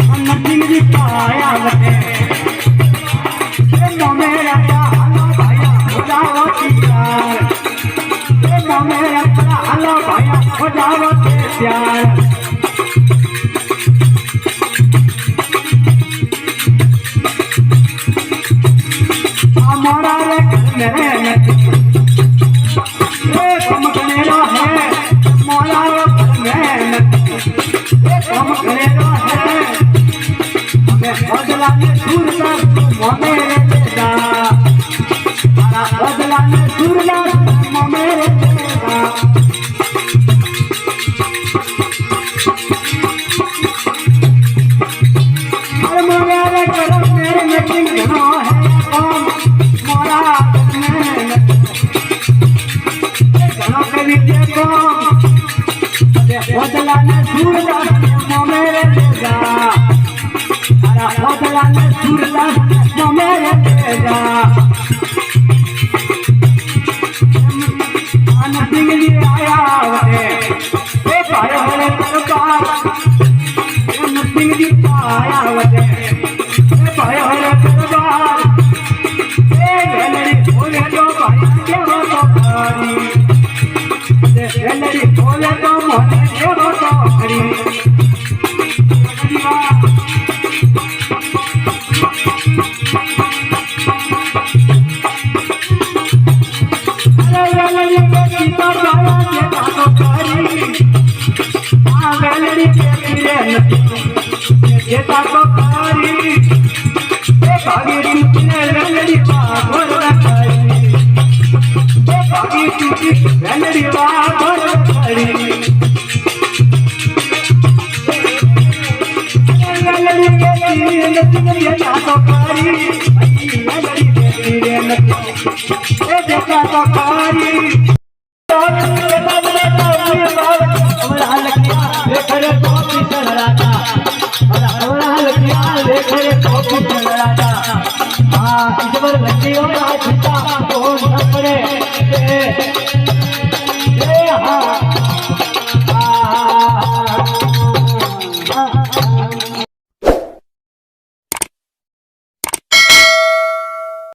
नदी पाया बटे मेरा हालो भाया हो जाओ प्यार मेरा हालो भाया हो जाओ प्यार हमारा रे बदला ने सुरला मेरे बेटा बदला ने सुरला मेरे बेटा अरे मोरा करो मेरे मीटिंग घनो है कौन मोरा घनो कभी देखो बदला ने सुरला मेरे बेटा बदला ने सुरला मेरे बेटा दिल्ली आया वे पाया रे दरबार दिल्ली आया वे पाया रे दरबार गलरी बोले तो भाई के हो तो हरी गलरी बोले तो मोने के हो तो हरी जेता तो कारी भागी टूटने लड़ी बाबर करी भागी टूटी लड़ी बाबर करी लड़ी जेता तो कारी लड़ी जेता तो कारी हाँ